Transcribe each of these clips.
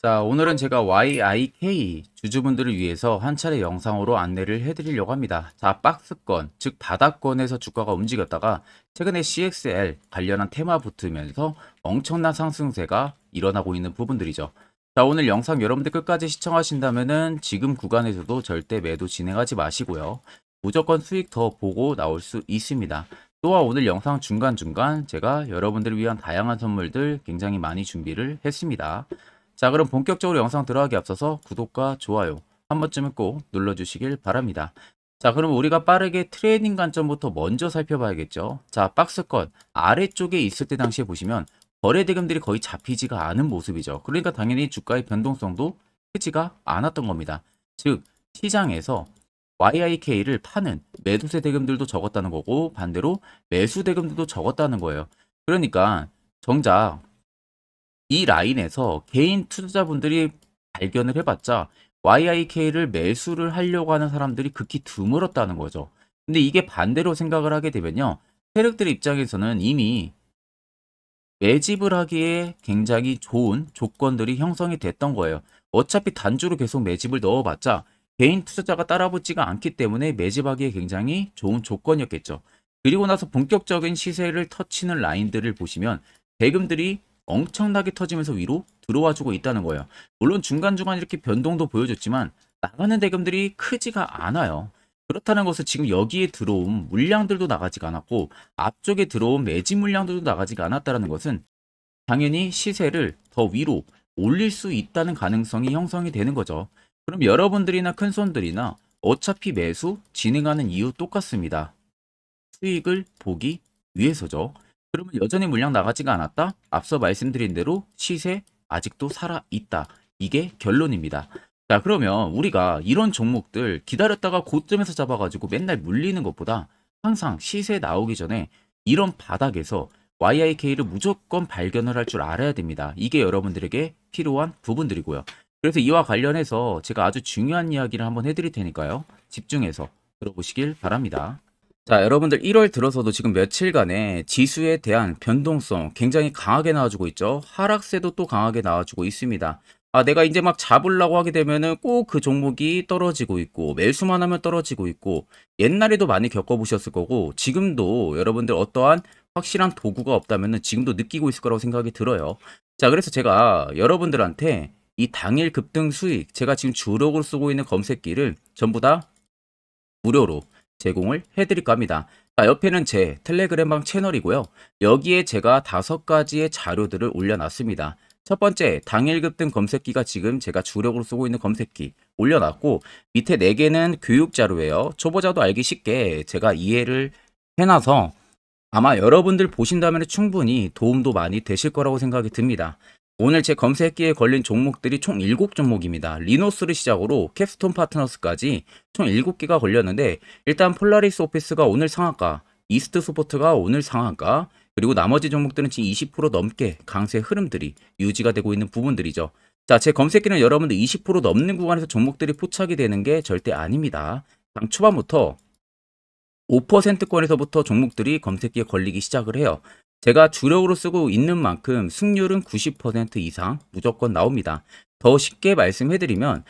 자, 오늘은 제가 YIK 주주분들을 위해서 한 차례 영상으로 안내를 해드리려고 합니다. 자, 박스권, 즉 바닥권에서 주가가 움직였다가 최근에 CXL 관련한 테마 붙으면서 엄청난 상승세가 일어나고 있는 부분들이죠. 자, 오늘 영상 여러분들 끝까지 시청하신다면은 지금 구간에서도 절대 매도 진행하지 마시고요. 무조건 수익 더 보고 나올 수 있습니다. 또한 오늘 영상 중간중간 제가 여러분들을 위한 다양한 선물들 굉장히 많이 준비를 했습니다. 자, 그럼 본격적으로 영상 들어가기 앞서서 구독과 좋아요 한 번쯤은 꼭 눌러주시길 바랍니다. 자, 그럼 우리가 빠르게 트레이딩 관점부터 먼저 살펴봐야겠죠. 자, 박스권 아래쪽에 있을 때 당시에 보시면 거래 대금들이 거의 잡히지가 않은 모습이죠. 그러니까 당연히 주가의 변동성도 크지가 않았던 겁니다. 즉, 시장에서 YIK를 파는 매도세 대금들도 적었다는 거고 반대로 매수 대금들도 적었다는 거예요. 그러니까 정작 이 라인에서 개인 투자자분들이 발견을 해봤자 YIK를 매수를 하려고 하는 사람들이 극히 드물었다는 거죠. 근데 이게 반대로 생각을 하게 되면요. 세력들 입장에서는 이미 매집을 하기에 굉장히 좋은 조건들이 형성이 됐던 거예요. 어차피 단주로 계속 매집을 넣어봤자 개인 투자자가 따라붙지가 않기 때문에 매집하기에 굉장히 좋은 조건이었겠죠. 그리고 나서 본격적인 시세를 터치는 라인들을 보시면 대금들이 엄청나게 터지면서 위로 들어와주고 있다는 거예요. 물론 중간중간 이렇게 변동도 보여줬지만 나가는 대금들이 크지가 않아요. 그렇다는 것은 지금 여기에 들어온 물량들도 나가지가 않았고 앞쪽에 들어온 매집 물량들도 나가지가 않았다는 것은 당연히 시세를 더 위로 올릴 수 있다는 가능성이 형성이 되는 거죠. 그럼 여러분들이나 큰손들이나 어차피 매수 진행하는 이유 똑같습니다. 수익을 보기 위해서죠. 그러면 여전히 물량 나가지가 않았다? 앞서 말씀드린 대로 시세 아직도 살아있다. 이게 결론입니다. 자, 그러면 우리가 이런 종목들 기다렸다가 고점에서 잡아가지고 맨날 물리는 것보다 항상 시세 나오기 전에 이런 바닥에서 YIK를 무조건 발견을 할 줄 알아야 됩니다. 이게 여러분들에게 필요한 부분들이고요. 그래서 이와 관련해서 제가 아주 중요한 이야기를 한번 해드릴 테니까요. 집중해서 들어보시길 바랍니다. 자, 여러분들 1월 들어서도 지금 며칠간의 지수에 대한 변동성 굉장히 강하게 나와주고 있죠. 하락세도 또 강하게 나와주고 있습니다. 아, 내가 이제 막 잡으려고 하게 되면은 꼭 그 종목이 떨어지고 있고 매수만 하면 떨어지고 있고 옛날에도 많이 겪어보셨을 거고 지금도 여러분들 어떠한 확실한 도구가 없다면은 지금도 느끼고 있을 거라고 생각이 들어요. 자, 그래서 제가 여러분들한테 이 당일 급등 수익 제가 지금 주력으로 쓰고 있는 검색기를 전부 다 무료로 제공을 해드릴까 합니다. 자, 옆에는 제 텔레그램방 채널이고요. 여기에 제가 5가지의 자료들을 올려놨습니다. 첫 번째, 당일 급등 검색기가 지금 제가 주력으로 쓰고 있는 검색기 올려놨고 밑에 4개는 교육 자료예요. 초보자도 알기 쉽게 제가 이해를 해놔서 아마 여러분들 보신다면 충분히 도움도 많이 되실 거라고 생각이 듭니다. 오늘 제 검색기에 걸린 종목들이 총 7종목입니다. 리노스를 시작으로 캡스톤 파트너스까지 총 7개가 걸렸는데 일단 폴라리스 오피스가 오늘 상한가, 이스트 소프트가 오늘 상한가, 그리고 나머지 종목들은 지금 20% 넘게 강세 흐름들이 유지가 되고 있는 부분들이죠. 자, 제 검색기는 여러분들 20% 넘는 구간에서 종목들이 포착이 되는 게 절대 아닙니다. 당 초반부터 5%권에서부터 종목들이 검색기에 걸리기 시작을 해요. 제가 주력으로 쓰고 있는 만큼 승률은 90% 이상 무조건 나옵니다. 더 쉽게 말씀해드리면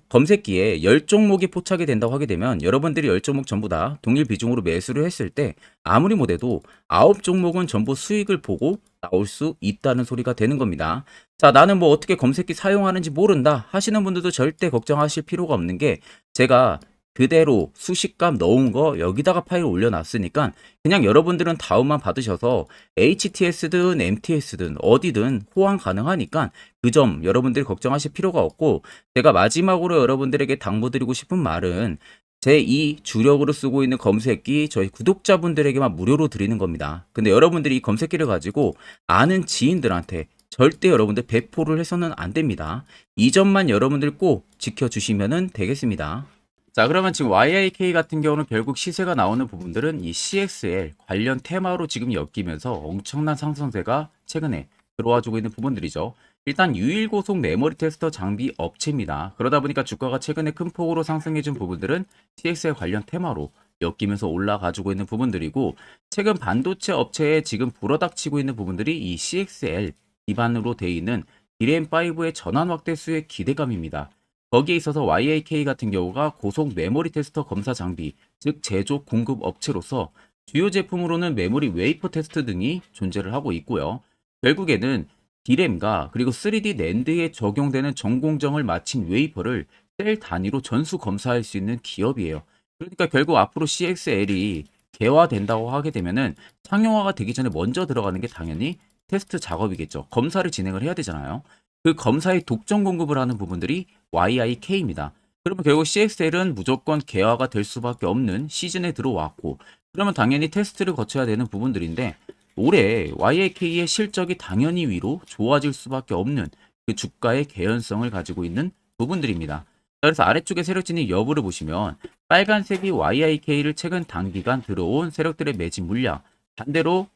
검색기에 10종목이 포착이 된다고 하게 되면 여러분들이 10종목 전부 다 동일 비중으로 매수를 했을 때 아무리 못해도 9종목은 전부 수익을 보고 나올 수 있다는 소리가 되는 겁니다. 자, 나는 뭐 어떻게 검색기 사용하는지 모른다 하시는 분들도 절대 걱정하실 필요가 없는 게 제가 그대로 수식값 넣은 거 여기다가 파일 올려놨으니까 그냥 여러분들은 다운만 받으셔서 HTS든 MTS든 어디든 호환 가능하니까 그 점 여러분들이 걱정하실 필요가 없고 제가 마지막으로 여러분들에게 당부드리고 싶은 말은 제 이 주력으로 쓰고 있는 검색기 저희 구독자분들에게만 무료로 드리는 겁니다. 근데 여러분들이 이 검색기를 가지고 아는 지인들한테 절대 여러분들 배포를 해서는 안 됩니다. 이 점만 여러분들 꼭 지켜주시면 되겠습니다. 자, 그러면 지금 YIK 같은 경우는 결국 시세가 나오는 부분들은 이 CXL 관련 테마로 지금 엮이면서 엄청난 상승세가 최근에 들어와주고 있는 부분들이죠. 일단 유일고속 메모리 테스터 장비 업체입니다. 그러다 보니까 주가가 최근에 큰 폭으로 상승해준 부분들은 CXL 관련 테마로 엮이면서 올라가지고 있는 부분들이고 최근 반도체 업체에 지금 불어닥치고 있는 부분들이 이 CXL 기반으로 되어 있는 디램5의 전환 확대수의 기대감입니다. 거기에 있어서 YAK 같은 경우가 고속 메모리 테스터 검사 장비, 즉 제조 공급 업체로서 주요 제품으로는 메모리 웨이퍼 테스트 등이 존재를 하고 있고요. 결국에는 디램과 그리고 3D 낸드에 적용되는 전공정을 마친 웨이퍼를 셀 단위로 전수 검사할 수 있는 기업이에요. 그러니까 결국 앞으로 CXL이 개화된다고 하게 되면은 상용화가 되기 전에 먼저 들어가는 게 당연히 테스트 작업이겠죠. 검사를 진행을 해야 되잖아요. 그 검사의 독점 공급을 하는 부분들이 YIK입니다. 그러면 결국 CXL은 무조건 개화가 될 수밖에 없는 시즌에 들어왔고, 그러면 당연히 테스트를 거쳐야 되는 부분들인데, 올해 YIK의 실적이 당연히 위로 좋아질 수밖에 없는 그 주가의 개연성을 가지고 있는 부분들입니다. 그래서 아래쪽에 세력진의 여부를 보시면 빨간색이 YIK를 최근 단기간 들어온 세력들의 매집 물량, 반대로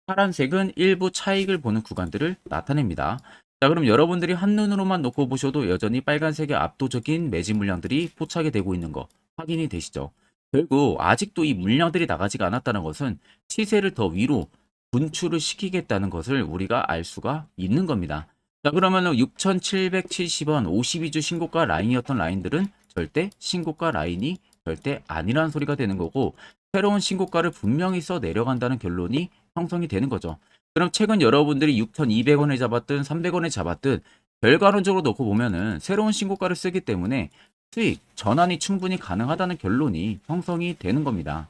파란색은 일부 차익을 보는 구간들을 나타냅니다. 자, 그럼 여러분들이 한눈으로만 놓고 보셔도 여전히 빨간색의 압도적인 매집 물량들이 포착이 되고 있는 거 확인이 되시죠? 결국 아직도 이 물량들이 나가지가 않았다는 것은 시세를 더 위로 분출을 시키겠다는 것을 우리가 알 수가 있는 겁니다. 자, 그러면 6,770원 52주 신고가 라인이었던 라인들은 절대 신고가 라인이 절대 아니라는 소리가 되는 거고, 새로운 신고가를 분명히 써 내려간다는 결론이 형성이 되는 거죠. 그럼 최근 여러분들이 6,200원에 잡았든 300원에 잡았든 결과론적으로 놓고 보면은 새로운 신고가를 쓰기 때문에 수익 전환이 충분히 가능하다는 결론이 형성이 되는 겁니다.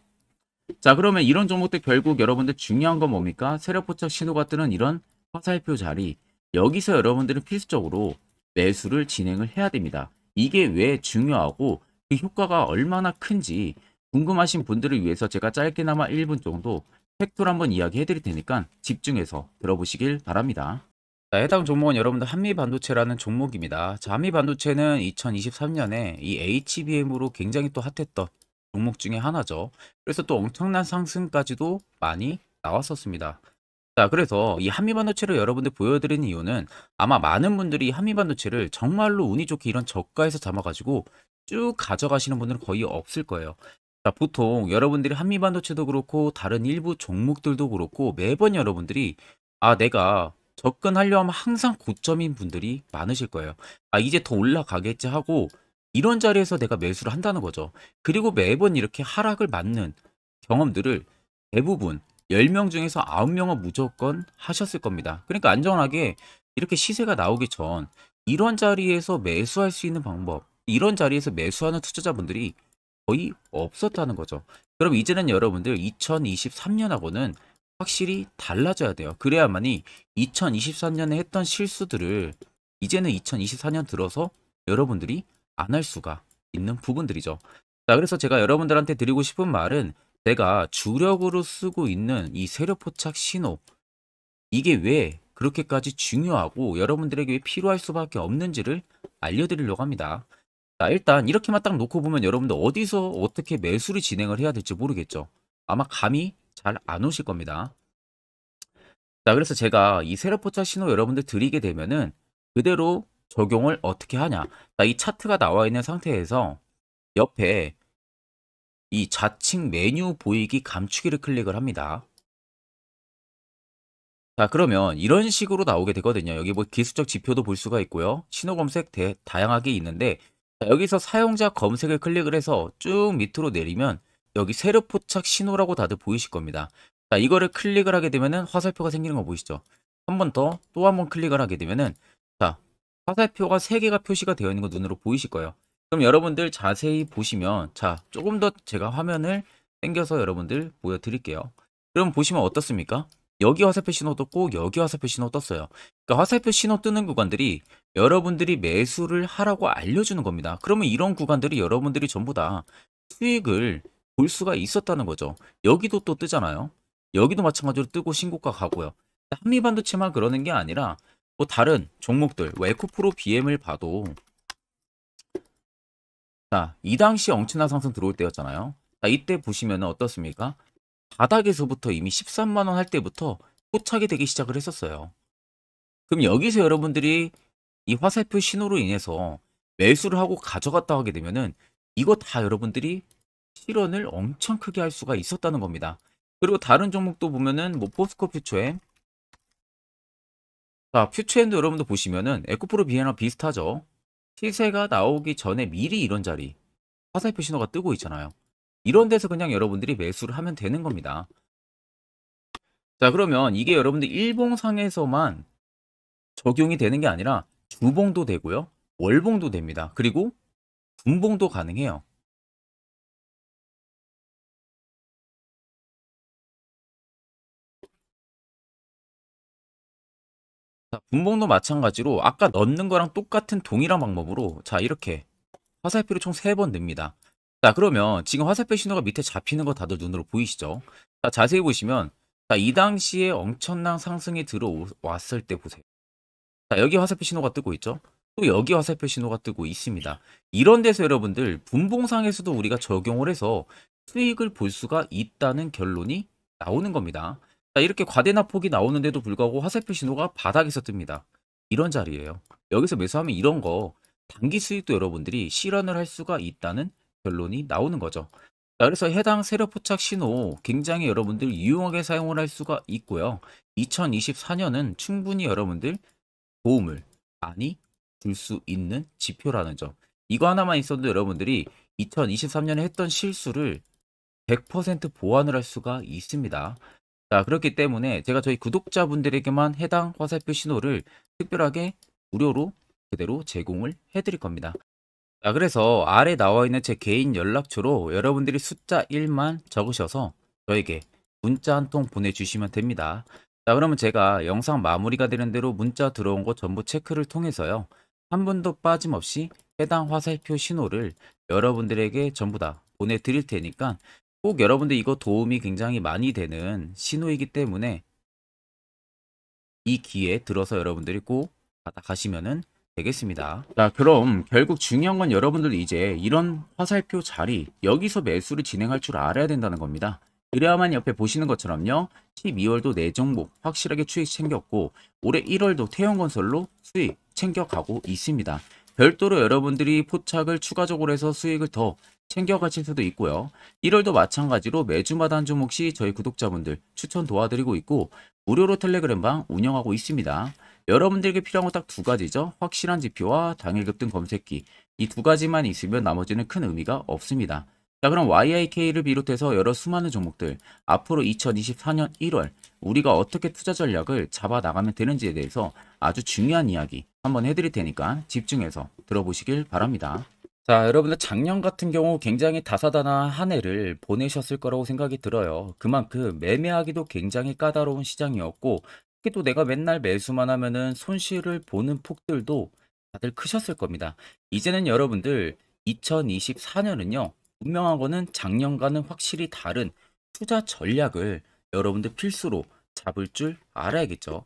자, 그러면 이런 종목들 결국 여러분들 중요한 건 뭡니까? 세력 포착 신호가 뜨는 이런 화살표 자리, 여기서 여러분들은 필수적으로 매수를 진행을 해야 됩니다. 이게 왜 중요하고 그 효과가 얼마나 큰지 궁금하신 분들을 위해서 제가 짧게나마 1분 정도 팩토를 한번 이야기해 드릴 테니까 집중해서 들어보시길 바랍니다. 자, 해당 종목은 여러분들 한미반도체라는 종목입니다. 자, 한미반도체는 2023년에 이 HBM으로 굉장히 또 핫했던 종목 중에 하나죠. 그래서 또 엄청난 상승까지도 많이 나왔었습니다. 자, 그래서 이 한미반도체를 여러분들 보여드리는 이유는 아마 많은 분들이 한미반도체를 정말로 운이 좋게 이런 저가에서 잡아가지고 쭉 가져가시는 분들은 거의 없을 거예요. 자, 보통 여러분들이 한미반도체도 그렇고 다른 일부 종목들도 그렇고 매번 여러분들이 내가 접근하려 하면 항상 고점인 분들이 많으실 거예요. 이제 더 올라가겠지 하고 이런 자리에서 내가 매수를 한다는 거죠. 그리고 매번 이렇게 하락을 맞는 경험들을 대부분 10명 중에서 9명은 무조건 하셨을 겁니다. 그러니까 안전하게 이렇게 시세가 나오기 전 이런 자리에서 매수할 수 있는 방법, 이런 자리에서 매수하는 투자자분들이 거의 없었다는 거죠. 그럼 이제는 여러분들 2023년하고는 확실히 달라져야 돼요. 그래야만이 2023년에 했던 실수들을 이제는 2024년 들어서 여러분들이 안 할 수가 있는 부분들이죠. 자, 그래서 제가 여러분들한테 드리고 싶은 말은 제가 주력으로 쓰고 있는 이 세력 포착 신호, 이게 왜 그렇게까지 중요하고 여러분들에게 왜 필요할 수밖에 없는지를 알려드리려고 합니다. 자, 일단 이렇게만 딱 놓고 보면 여러분들 어디서 어떻게 매수를 진행을 해야 될지 모르겠죠. 아마 감이 잘 안 오실 겁니다. 자, 그래서 제가 이 세력 포착 신호 여러분들 드리게 되면은 그대로 적용을 어떻게 하냐. 자, 이 차트가 나와 있는 상태에서 옆에 이 좌측 메뉴 보이기 감추기를 클릭을 합니다. 자, 그러면 이런 식으로 나오게 되거든요. 여기 뭐 기술적 지표도 볼 수가 있고요. 신호 검색 다양하게 있는데, 자, 여기서 사용자 검색을 클릭을 해서 쭉 밑으로 내리면 여기 세력 포착 신호라고 다들 보이실 겁니다. 자, 이거를 클릭을 하게 되면은 화살표가 생기는 거 보이시죠? 한 번 더 또 한 번 클릭을 하게 되면은 자, 화살표가 3개가 표시가 되어 있는 거 눈으로 보이실 거예요. 그럼 여러분들 자세히 보시면 자, 조금 더 제가 화면을 당겨서 여러분들 보여드릴게요. 그럼 보시면 어떻습니까? 여기 화살표 신호 떴고 여기 화살표 신호 떴어요. 그러니까 화살표 신호 뜨는 구간들이 여러분들이 매수를 하라고 알려주는 겁니다. 그러면 이런 구간들이 여러분들이 전부 다 수익을 볼 수가 있었다는 거죠. 여기도 또 뜨잖아요. 여기도 마찬가지로 뜨고 신고가 가고요. 한미반도체만 그러는 게 아니라 뭐 다른 종목들, 뭐 에코프로 BM을 봐도 자, 이 당시 엄청난 상승 들어올 때였잖아요. 자, 이때 보시면 어떻습니까? 바닥에서부터 이미 13만 원 할 때부터 포착이 되기 시작을 했었어요. 그럼 여기서 여러분들이 이 화살표 신호로 인해서 매수를 하고 가져갔다 하게 되면은 이거 다 여러분들이 실현을 엄청 크게 할 수가 있었다는 겁니다. 그리고 다른 종목도 보면은 뭐 포스코 퓨처엠 자, 퓨처엔도 여러분들 보시면은 에코프로 비에나 비슷하죠. 시세가 나오기 전에 미리 이런 자리 화살표 신호가 뜨고 있잖아요. 이런 데서 그냥 여러분들이 매수를 하면 되는 겁니다. 자, 그러면 이게 여러분들 일봉상에서만 적용이 되는 게 아니라 주봉도 되고요. 월봉도 됩니다. 그리고 분봉도 가능해요. 자, 분봉도 마찬가지로 아까 넣는 거랑 똑같은 동일한 방법으로 자, 이렇게 화살표를 총 3번 냅니다. 자, 그러면 지금 화살표 신호가 밑에 잡히는 거 다들 눈으로 보이시죠? 자, 자세히 보시면 자, 이 당시에 엄청난 상승이 들어왔을 때 보세요. 자, 여기 화살표 신호가 뜨고 있죠? 또 여기 화살표 신호가 뜨고 있습니다. 이런 데서 여러분들 분봉상에서도 우리가 적용을 해서 수익을 볼 수가 있다는 결론이 나오는 겁니다. 자, 이렇게 과대납폭이 나오는데도 불구하고 화살표 신호가 바닥에서 뜹니다. 이런 자리예요. 여기서 매수하면 이런 거 단기 수익도 여러분들이 실현을 할 수가 있다는 결론이 나오는 거죠. 자, 그래서 해당 세력 포착 신호 굉장히 여러분들 유용하게 사용을 할 수가 있고요. 2024년은 충분히 여러분들 도움을 많이 줄 수 있는 지표라는 점. 이거 하나만 있어도 여러분들이 2023년에 했던 실수를 100% 보완을 할 수가 있습니다. 자, 그렇기 때문에 제가 저희 구독자분들에게만 해당 화살표 신호를 특별하게 무료로 그대로 제공을 해드릴 겁니다. 자, 그래서 아래 나와 있는 제 개인 연락처로 여러분들이 숫자 1만 적으셔서 저에게 문자 한 통 보내주시면 됩니다. 자, 그러면 제가 영상 마무리가 되는 대로 문자 들어온 거 전부 체크를 통해서요. 한 분도 빠짐없이 해당 화살표 신호를 여러분들에게 전부 다 보내드릴 테니까 꼭 여러분들 이거 도움이 굉장히 많이 되는 신호이기 때문에 이 기회에 들어서 여러분들이 꼭 받아가시면은 되겠습니다. 자, 그럼 결국 중요한 건 여러분들 이제 이런 화살표 자리 여기서 매수를 진행할 줄 알아야 된다는 겁니다. 그래야만 옆에 보시는 것처럼요. 12월도 4종목 확실하게 수익 챙겼고 올해 1월도 태형건설로 수익 챙겨가고 있습니다. 별도로 여러분들이 포착을 추가적으로 해서 수익을 더 챙겨가실 수도 있고요. 1월도 마찬가지로 매주마다 한 종목씩 저희 구독자분들 추천 도와드리고 있고 무료로 텔레그램방 운영하고 있습니다. 여러분들에게 필요한 건 딱 두 가지죠. 확실한 지표와 당일 급등 검색기. 이 두 가지만 있으면 나머지는 큰 의미가 없습니다. 자, 그럼 YIK를 비롯해서 여러 수많은 종목들 앞으로 2024년 1월 우리가 어떻게 투자 전략을 잡아 나가면 되는지에 대해서 아주 중요한 이야기 한번 해드릴 테니까 집중해서 들어보시길 바랍니다. 자, 여러분들 작년 같은 경우 굉장히 다사다난한 한 해를 보내셨을 거라고 생각이 들어요. 그만큼 매매하기도 굉장히 까다로운 시장이었고 특히 또 내가 맨날 매수만 하면은 손실을 보는 폭들도 다들 크셨을 겁니다. 이제는 여러분들 2024년은요. 분명한 거는 작년과는 확실히 다른 투자 전략을 여러분들 필수로 잡을 줄 알아야겠죠.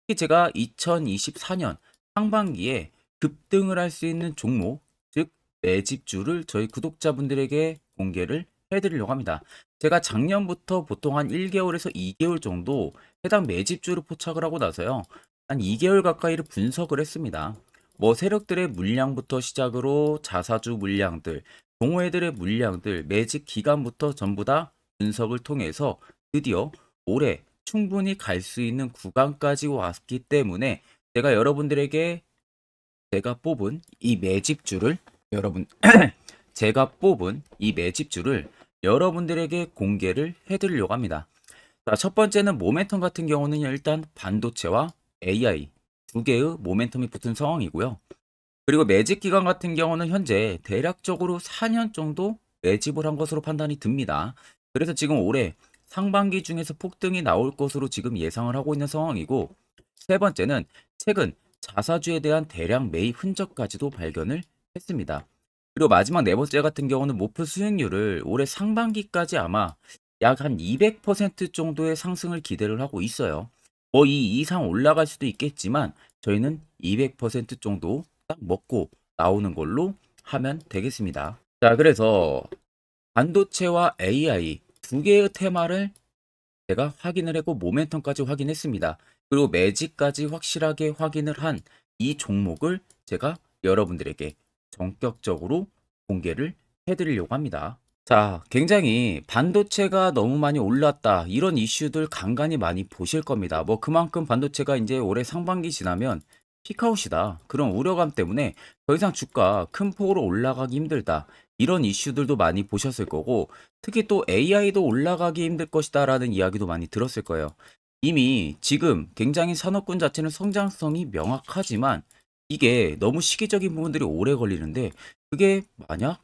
특히 제가 2024년 상반기에 급등을 할 수 있는 종목, 즉 매집주를 저희 구독자분들에게 공개를 해드리려고 합니다. 제가 작년부터 보통 한 1개월에서 2개월 정도 해당 매집주를 포착을 하고 나서요. 한 2개월 가까이를 분석을 했습니다. 뭐 세력들의 물량부터 시작으로 자사주 물량들, 동호회들의 물량들, 매집 기간부터 전부 다 분석을 통해서 드디어 올해 충분히 갈 수 있는 구간까지 왔기 때문에 제가 여러분들에게 제가 뽑은 이 매집주를 여러분 제가 뽑은 이 매집주를 여러분들에게 공개를 해드리려고 합니다. 자, 첫 번째는 모멘텀 같은 경우는 일단 반도체와 AI 두 개의 모멘텀이 붙은 상황이고요. 그리고 매집 기간 같은 경우는 현재 대략적으로 4년 정도 매집을 한 것으로 판단이 듭니다. 그래서 지금 올해 상반기 중에서 폭등이 나올 것으로 지금 예상을 하고 있는 상황이고 세 번째는 최근 자사주에 대한 대량 매입 흔적까지도 발견을 했습니다. 그리고 마지막 네 번째 같은 경우는 목표 수익률을 올해 상반기까지 아마 약 한 200% 정도의 상승을 기대를 하고 있어요. 뭐 이 이상 올라갈 수도 있겠지만 저희는 200% 정도 딱 먹고 나오는 걸로 하면 되겠습니다. 자, 그래서 반도체와 AI 두 개의 테마를 제가 확인을 했고 모멘텀까지 확인했습니다. 그리고 매직까지 확실하게 확인을 한 이 종목을 제가 여러분들에게 전격적으로 공개를 해드리려고 합니다. 자, 굉장히 반도체가 너무 많이 올랐다. 이런 이슈들 간간히 많이 보실 겁니다. 뭐 그만큼 반도체가 이제 올해 상반기 지나면 피크아웃이다. 그런 우려감 때문에 더 이상 주가 큰 폭으로 올라가기 힘들다. 이런 이슈들도 많이 보셨을 거고, 특히 또 AI도 올라가기 힘들 것이다라는 이야기도 많이 들었을 거예요. 이미 지금 굉장히 산업군 자체는 성장성이 명확하지만 이게 너무 시기적인 부분들이 오래 걸리는데, 그게 만약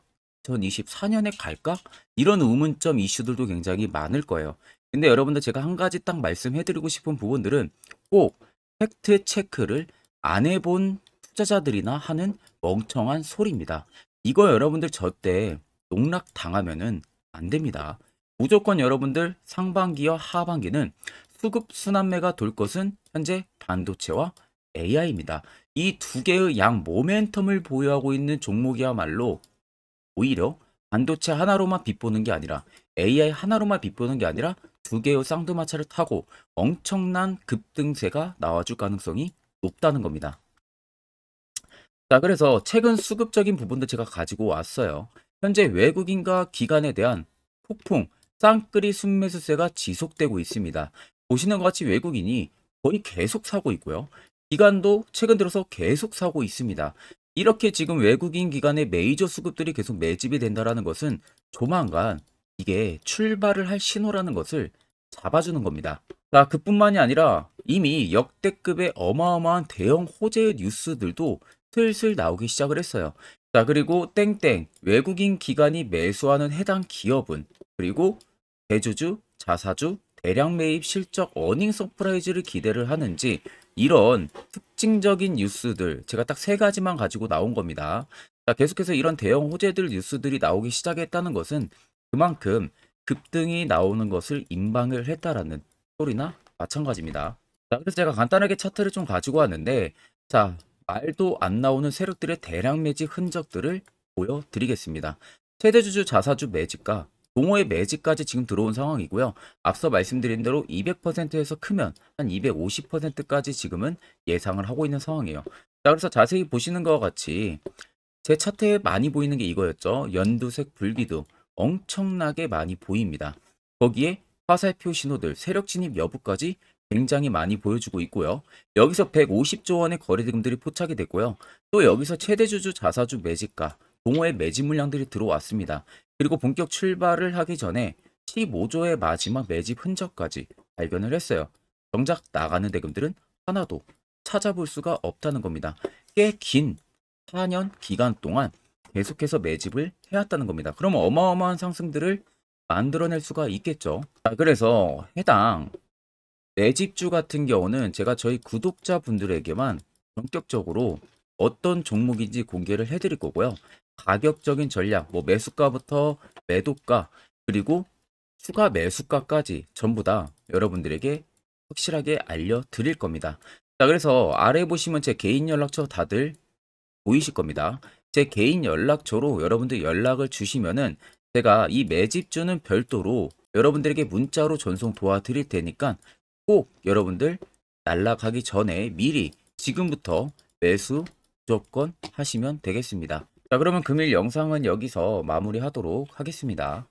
2024년에 갈까? 이런 의문점 이슈들도 굉장히 많을 거예요. 근데 여러분들 제가 한 가지 딱 말씀해 드리고 싶은 부분들은 꼭 팩트 체크를 안 해본 투자자들이나 하는 멍청한 소리입니다. 이거 여러분들 절대 농락 당하면은 안 됩니다. 무조건 여러분들 상반기와 하반기는 수급 순환매가 돌 것은 현재 반도체와 AI입니다. 이 두 개의 양 모멘텀을 보유하고 있는 종목이야말로 오히려 반도체 하나로만 빗보는 게 아니라 AI 하나로만 빗보는 게 아니라 두 개의 쌍두마차를 타고 엄청난 급등세가 나와줄 가능성이 높다는 겁니다. 자, 그래서 최근 수급적인 부분도 제가 가지고 왔어요. 현재 외국인과 기관에 대한 폭풍, 쌍끌이 순매수세가 지속되고 있습니다. 보시는 것 같이 외국인이 거의 계속 사고 있고요. 기관도 최근 들어서 계속 사고 있습니다. 이렇게 지금 외국인 기관의 메이저 수급들이 계속 매집이 된다는 것은 조만간 이게 출발을 할 신호라는 것을 잡아주는 겁니다. 자, 그뿐만이 아니라 이미 역대급의 어마어마한 대형 호재의 뉴스들도 슬슬 나오기 시작을 했어요. 자, 그리고 땡땡 외국인 기관이 매수하는 해당 기업은, 그리고 대주주, 자사주, 대량 매입 실적 어닝 서프라이즈를 기대를 하는지, 이런 특징적인 뉴스들 제가 딱 세 가지만 가지고 나온 겁니다. 자, 계속해서 이런 대형 호재들 뉴스들이 나오기 시작했다는 것은 그만큼 급등이 나오는 것을 임방을 했다라는 소리나 마찬가지입니다. 자, 그래서 제가 간단하게 차트를 좀 가지고 왔는데, 자, 말도 안 나오는 세력들의 대량 매집 흔적들을 보여드리겠습니다. 최대주주 자사주 매집과 동호회 매집까지 지금 들어온 상황이고요. 앞서 말씀드린 대로 200%에서 크면 한 250%까지 지금은 예상을 하고 있는 상황이에요. 자, 그래서 자세히 보시는 것과 같이 제 차트에 많이 보이는 게 이거였죠. 연두색 불기둥 엄청나게 많이 보입니다. 거기에 화살표 신호들, 세력 진입 여부까지 굉장히 많이 보여주고 있고요. 여기서 150조 원의 거래대금들이 포착이 됐고요. 또 여기서 최대주주 자사주 매집가, 동호회 매집 물량들이 들어왔습니다. 그리고 본격 출발을 하기 전에 15조의 마지막 매집 흔적까지 발견을 했어요. 정작 나가는 대금들은 하나도 찾아볼 수가 없다는 겁니다. 꽤 긴 4년 기간 동안 계속해서 매집을 해왔다는 겁니다. 그러면 어마어마한 상승들을 만들어낼 수가 있겠죠. 자, 그래서 해당 매집주 같은 경우는 제가 저희 구독자분들에게만 본격적으로 어떤 종목인지 공개를 해드릴 거고요. 가격적인 전략, 뭐 매수가부터 매도가, 그리고 추가 매수가까지 전부 다 여러분들에게 확실하게 알려드릴 겁니다. 자, 그래서 아래 보시면 제 개인 연락처 다들 보이실 겁니다. 제 개인 연락처로 여러분들 연락을 주시면은 제가 이 매집주는 별도로 여러분들에게 문자로 전송 도와드릴 테니까 꼭 여러분들 날라가기 전에 미리 지금부터 매수 무조건 하시면 되겠습니다. 자, 그러면 금일 영상은 여기서 마무리하도록 하겠습니다.